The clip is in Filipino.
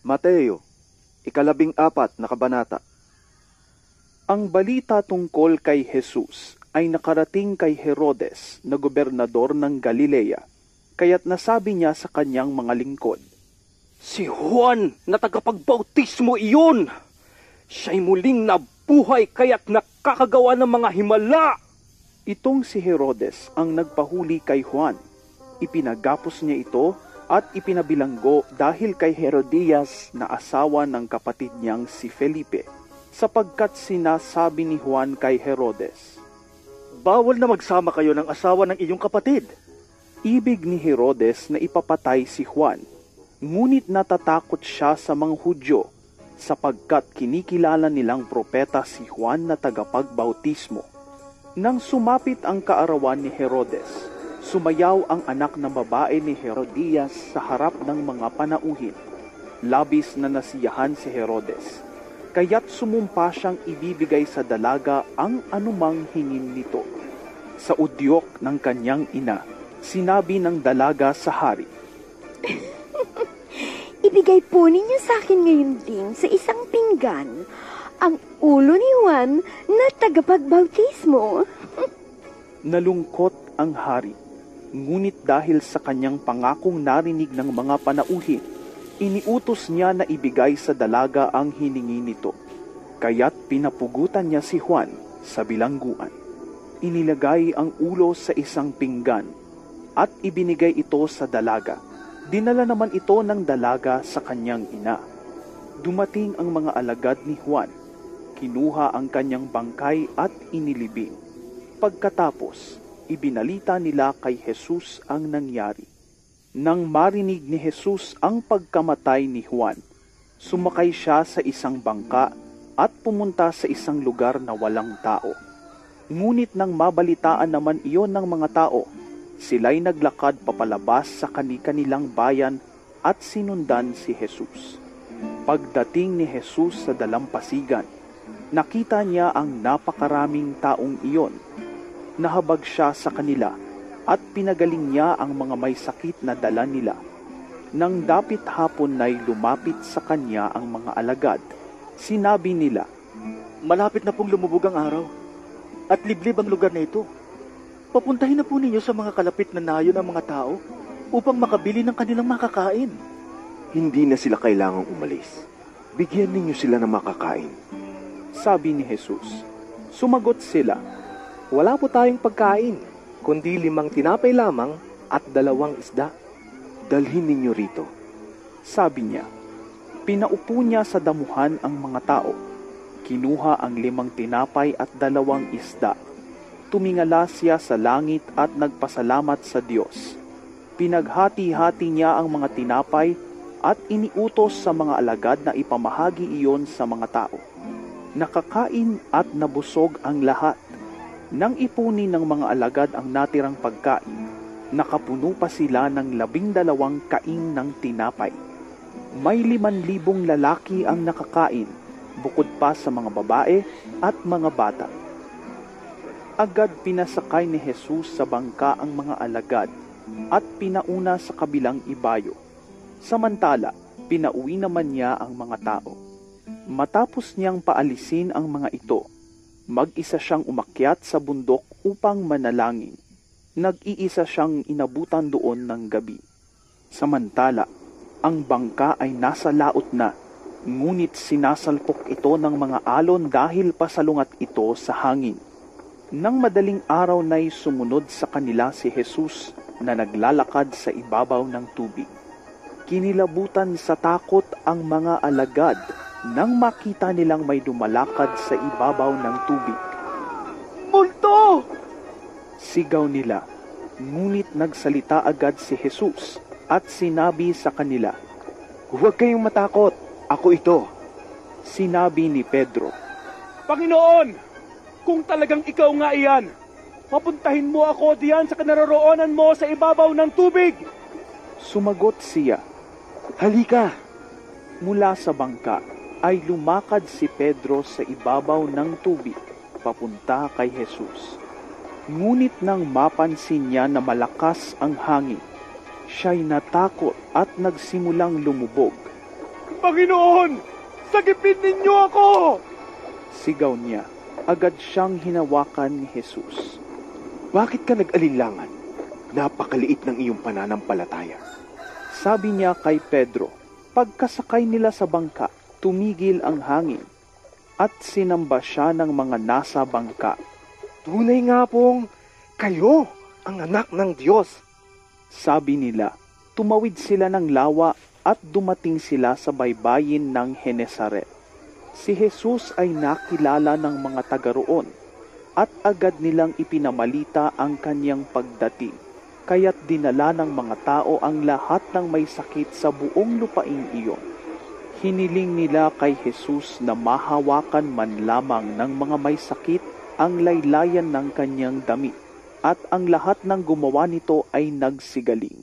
Mateo, 14 na kabanata. Ang balita tungkol kay Jesus ay nakarating kay Herodes na gobernador ng Galilea, kaya't nasabi niya sa kanyang mga lingkod, Si Juan na tagapagbautismo iyon! Siya'y muling nabuhay kaya't nakakagawa ng mga himala! Itong si Herodes ang nagpahuli kay Juan. Ipinagapos niya ito at ipinabilanggo dahil kay Herodias na asawa ng kapatid niyang si Felipe, sapagkat sinasabi ni Juan kay Herodes, Bawal na magsama kayo ng asawa ng iyong kapatid. Ibig ni Herodes na ipapatay si Juan, ngunit natatakot siya sa mga Hudyo, sapagkat kinikilala nilang propeta si Juan na tagapagbautismo. Nang sumapit ang kaarawan ni Herodes, sumayaw ang anak na babae ni Herodias sa harap ng mga panauhin. Labis na nasiyahan si Herodes, kaya't sumumpa siyang ibibigay sa dalaga ang anumang hingin nito. Sa udyok ng kanyang ina, sinabi ng dalaga sa hari, Ibigay po ninyo sa akin ngayon din sa isang pinggan ang ulo ni Juan na tagapagbautismo. Nalungkot ang hari. Ngunit dahil sa kanyang pangakong narinig ng mga panauhin, iniutos niya na ibigay sa dalaga ang hiningi nito. Kaya't pinapugutan niya si Juan sa bilangguan. Inilagay ang ulo sa isang pinggan at ibinigay ito sa dalaga. Dinala naman ito ng dalaga sa kanyang ina. Dumating ang mga alagad ni Juan. Kinuha ang kanyang bangkay at inilibing. Pagkatapos, ibinalita nila kay Jesus ang nangyari. Nang marinig ni Jesus ang pagkamatay ni Juan, sumakay siya sa isang bangka at pumunta sa isang lugar na walang tao. Ngunit nang mabalitaan naman iyon ng mga tao, sila'y naglakad papalabas sa kani-kanilang bayan at sinundan si Jesus. Pagdating ni Jesus sa dalampasigan, nakita niya ang napakaraming taong iyon. Nahabag siya sa kanila at pinagaling niya ang mga may sakit na dala nila. Nang dapit hapon na'y lumapit sa kanya ang mga alagad. Sinabi nila, Malapit na pong lumubog ang araw at liblib ang lugar na ito. Papuntahin na po ninyo sa mga kalapit na nayo ng mga tao upang makabili ng kanilang makakain. Hindi na sila kailangang umalis. Bigyan ninyo sila ng makakain. Sabi ni Jesus. Sumagot sila, Wala po tayong pagkain, kundi 5 tinapay lamang at 2 isda. Dalhin ninyo rito. Sabi niya. Pinaupo niya sa damuhan ang mga tao. Kinuha ang 5 tinapay at 2 isda. Tumingala siya sa langit at nagpasalamat sa Diyos. Pinaghati-hati niya ang mga tinapay at iniutos sa mga alagad na ipamahagi iyon sa mga tao. Nakakain at nabusog ang lahat. Nang ipunin ng mga alagad ang natirang pagkain, nakapuno pa sila ng 12 kaing ng tinapay. May 5,000 lalaki ang nakakain, bukod pa sa mga babae at mga bata. Agad pinasakay ni Jesus sa bangka ang mga alagad at pinauna sa kabilang ibayo. Samantala, pinauwi naman niya ang mga tao. Matapos niyang paalisin ang mga ito, mag-isa siyang umakyat sa bundok upang manalangin. Nag-iisa siyang inabutan doon ng gabi. Samantala, ang bangka ay nasa laot na, ngunit sinasalpok ito ng mga alon dahil pasalungat ito sa hangin. Nang madaling araw na'y sumunod sa kanila si Jesus na naglalakad sa ibabaw ng tubig. Kinilabutan sa takot ang mga alagad nang makita nilang may dumalakad sa ibabaw ng tubig. Multo! Sigaw nila, ngunit nagsalita agad si Jesus at sinabi sa kanila, Huwag kayong matakot, ako ito. Sinabi ni Pedro, Panginoon, kung talagang ikaw nga iyan, papuntahin mo ako diyan sa kinaroroonan mo sa ibabaw ng tubig. Sumagot siya, Halika! Mula sa bangka ay lumakad si Pedro sa ibabaw ng tubig papunta kay Jesus. Ngunit nang mapansin niya na malakas ang hangin, siya'y natakot at nagsimulang lumubog. Panginoon, sagipin ninyo ako! Sigaw niya. Agad siyang hinawakan ni Jesus. Bakit ka nag-alinlangan? Napakaliit ng iyong pananampalataya. Sabi niya kay Pedro. Pagkasakay nila sa bangka, tumigil ang hangin at sinamba siya ng mga nasa bangka. Tunay nga pong kayo ang anak ng Diyos. Sabi nila, tumawid sila ng lawa at dumating sila sa baybayin ng Genesaret. Si Jesus ay nakilala ng mga taga roon at agad nilang ipinamalita ang kanyang pagdating. Kaya't dinala ng mga tao ang lahat ng may sakit sa buong lupaing iyon. Hiniling nila kay Jesus na mahawakan man lamang ng mga may sakit ang laylayan ng kanyang damit, at ang lahat ng gumawa nito ay nagsigaling.